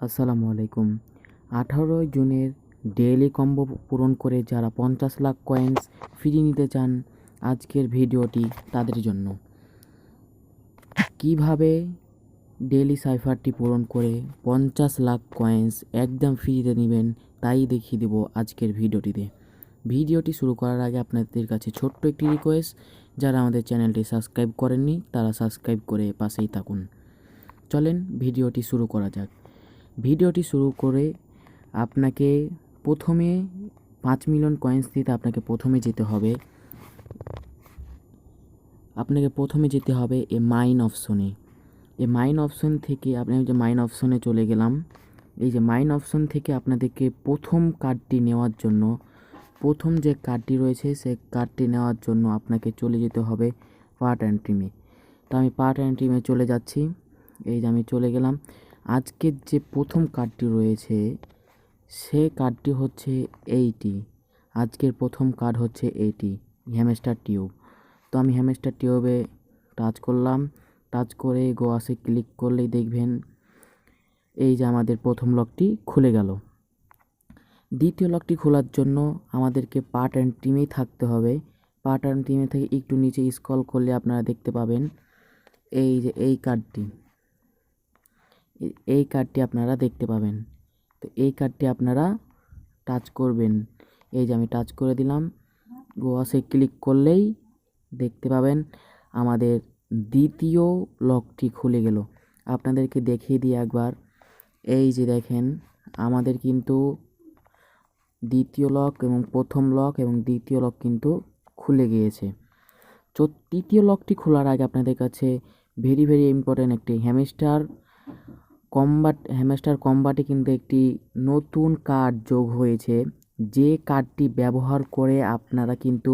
আসসালামু আলাইকুম। 18 জুনের ডেইলি কম্বো পূরণ করে যারা 50 লাখ কয়েন্স ফ্রি নিতে চান, আজকের ভিডিওটি তাদের জন্য। কিভাবে ডেইলি সাইফারটি পূরণ করে 50 লাখ কয়েন্স একদম ফ্রিতে নেবেন তাই দেখিয়ে দেব আজকের ভিডিওটিতে। ভিডিওটি শুরু করার আগে আপনাদের কাছে ছোট্ট একটি রিকোয়েস্ট, যারা আমাদের চ্যানেলটি সাবস্ক্রাইব করেননি তারা সাবস্ক্রাইব করে পাশেই থাকুন। চলেন ভিডিওটি শুরু করা যাক। ভিডিওটি শুরু করে আপনাকে প্রথমে 5 মিলিয়ন কয়েন্স দিতে আপনাকে প্রথমে যেতে হবে এ মাইন অপশনে। এই মাইন অপশন থেকে আপনি যে মাইন অপশনে চলে গেলাম। এই যে মাইন অপশন থেকে আপনাদেরকে প্রথম কার্ডটি নেওয়ার জন্য, প্রথম যে কার্ডটি রয়েছে সেই কার্ডটি নেওয়ার জন্য আপনাকে চলে যেতে হবে পার্ট অ্যান্ড টিমে। তো আমি পার্ট অ্যান্ড টিমে চলে যাচ্ছি। এই যে আমি চলে গেলাম। আজকের যে প্রথম কার্ডটি রয়েছে সে কার্ডটি হচ্ছে এইটি। আজকের প্রথম কার্ড হচ্ছে এইটি, হ্যামস্টার টিউব। তো আমি হ্যামস্টার টিউবে টাচ করলাম। টাচ করে গোয়াসে ক্লিক করলেই দেখবেন এই যে আমাদের প্রথম লকটি খুলে গেল। দ্বিতীয় লকটি খোলার জন্য আমাদেরকে পার্ট অ্যান্ড টিমেই থাকতে হবে। পার্ট অ্যান্ড টিমে থেকে একটু নিচে স্ক্রল করলে আপনারা দেখতে পাবেন এই যে এই কার্ডটি আপনারা দেখতে পাবেন। তো এই কার্ডটি আপনারা টাচ করবেন। এই যে আমি টাচ করে দিলাম। গোয়াসে ক্লিক করলেই দেখতে পাবেন আমাদের দ্বিতীয় লকটি খুলে গেল। আপনাদেরকে দেখিয়ে দিই একবার। এই যে দেখেন আমাদের কিন্তু দ্বিতীয় লক এবং প্রথম লক এবং দ্বিতীয় লক কিন্তু খুলে গিয়েছে। তৃতীয় লকটি খোলার আগে আপনাদের কাছে ভেরি ইম্পর্টেন্ট একটি হ্যামস্টার কম্বাটে কিন্তু একটি নতুন কার্ড যোগ হয়েছে। যে কার্ডটি ব্যবহার করে আপনারা কিন্তু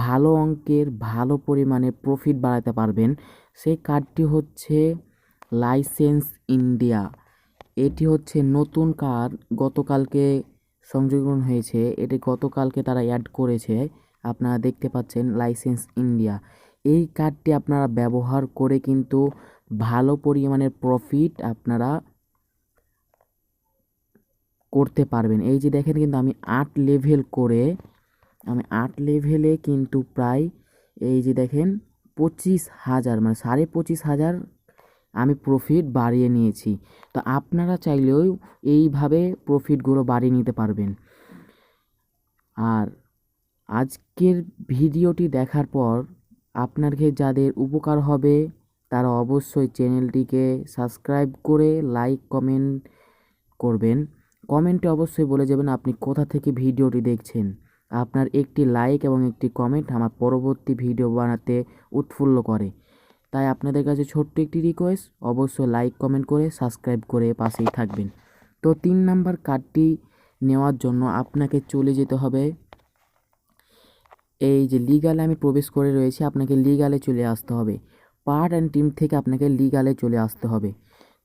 ভালো অঙ্কের ভালো পরিমাণে প্রফিট বাড়াতে পারবেন। সেই কার্ডটি হচ্ছে লাইসেন্স ইন্ডিয়া। এটি হচ্ছে নতুন কার্ড, গতকালকে সংযোজন হয়েছে। এটি গতকালকে তারা অ্যাড করেছে। আপনারা দেখতে পাচ্ছেন লাইসেন্স ইন্ডিয়া। এই কার্ডটি আপনারা ব্যবহার করে কিন্তু ভালো পরিমাণের প্রফিট আপনারা করতে পারবেন। এই যে দেখেন কিন্তু আমি 8 লেভেলে কিন্তু প্রায় এই যে দেখেন 25,000 মানে 25,500 আমি প্রফিট বাড়িয়ে নিয়েছি। তো আপনারা চাইলেও এইভাবে প্রফিটগুলো বাড়িয়ে নিতে পারবেন। আর আজকের ভিডিওটি দেখার পর আপনাকে যাদের উপকার হবে তারা অবশ্যই চ্যানেলটিকে সাবস্ক্রাইব করে লাইক কমেন্ট করবেন। কমেন্টে অবশ্যই বলে যাবেন আপনি কোথা থেকে ভিডিওটি দেখছেন। আপনার একটি লাইক এবং একটি কমেন্ট আমার পরবর্তী ভিডিও বানাতে উৎফুল্ল করে। তাই আপনাদের কাছে ছোট্ট একটি রিকোয়েস্ট, অবশ্যই লাইক কমেন্ট করে সাবস্ক্রাইব করে পাশেই থাকবেন। তো 3 নাম্বার কার্ডটি নেওয়ার জন্য আপনাকে চলে যেতে হবে এই যে লিগালে আমি প্রবেশ করে রয়েছি, আপনাকে লিগালে চলে আসতে হবে। পার্ট অ্যান্ড টিম থেকে আপনাকে লিগালে চলে আসতে হবে।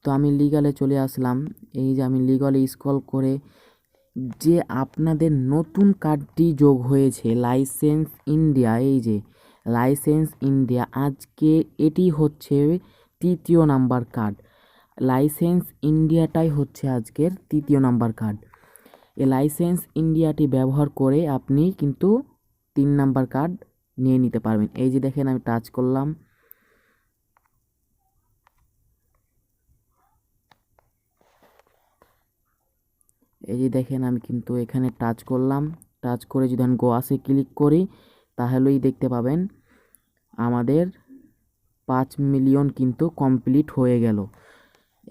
তো আমি লিগালে চলে আসলাম। এই যে আমি লিগালে স্ক্রল করে যে আপনাদের নতুন কার্ডটি যোগ হয়েছে লাইসেন্স ইন্ডিয়া, এই যে লাইসেন্স ইন্ডিয়া, আজকে এটি হচ্ছে 3য় নাম্বার কার্ড। লাইসেন্স ইন্ডিয়াটাই হচ্ছে আজকের 3য় নাম্বার কার্ড। এই লাইসেন্স ইন্ডিয়াটি ব্যবহার করে আপনি কিন্তু 3 নাম্বার কার্ড নিয়ে নিতে পারবেন। এই যে দেখেন আমি টাচ করলাম। এই যে দেখেন আমি কিন্তু এখানে টাচ করলাম। টাচ করে যদি আমি গোয়াসে ক্লিক করি তাহলেই দেখতে পাবেন আমাদের 5 মিলিয়ন কিন্তু কমপ্লিট হয়ে গেল।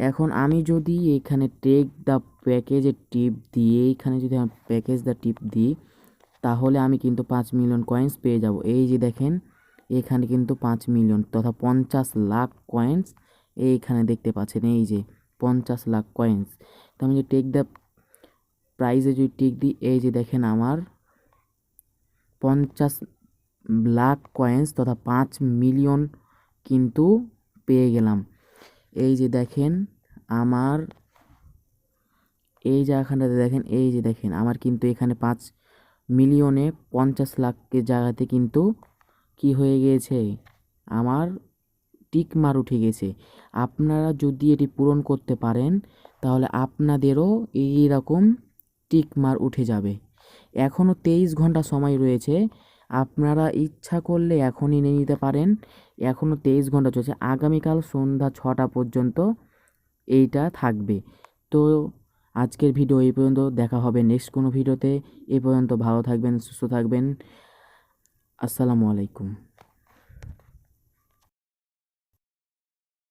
এখন আমি যদি এখানে টেক দ্য প্যাকেজে টিপ দিয়ে এখানে যদি আমি প্যাকেজ দ্য টিপ দিই তাহলে আমি কিন্তু 5 মিলিয়ন কয়েন্স পেয়ে যাব। এই যে দেখেন এখানে কিন্তু 5 মিলিয়ন তথা 50 লাখ কয়েন্স এইখানে দেখতে পাচ্ছেন। এই যে 50 লাখ কয়েন্স। তো আমি যে টেক দ্য প্রাইজে যদি টিক দিই, এই যে দেখেন আমার 50 লাখ কয়েন্স তথা 5 মিলিয়ন কিন্তু পেয়ে গেলাম। এই যে দেখেন আমার এই যে এখানটাতে দেখেন, এই যে দেখেন আমার কিন্তু এখানে 5 মিলিয়নে 50 লাখের জায়গাতে কিন্তু কি হয়ে গিয়েছে, আমার টিক মার উঠে গেছে। আপনারা যদি এটি পূরণ করতে পারেন তাহলে আপনাদেরও এইরকম টিক মার্ক উঠে যাবে। এখনও 23 ঘন্টা সময় রয়েছে, আপনারা ইচ্ছা করলে এখনই নিয়ে নিতে পারেন। এখনও 23 ঘন্টা চলছে, আগামীকাল সন্ধ্যা 6টা পর্যন্ত এইটা থাকবে। তো আজকের ভিডিও এই পর্যন্ত, দেখা হবে নেক্সট কোনো ভিডিওতে। এই পর্যন্ত ভালো থাকবেন, সুস্থ থাকবেন। আসসালামু আলাইকুম।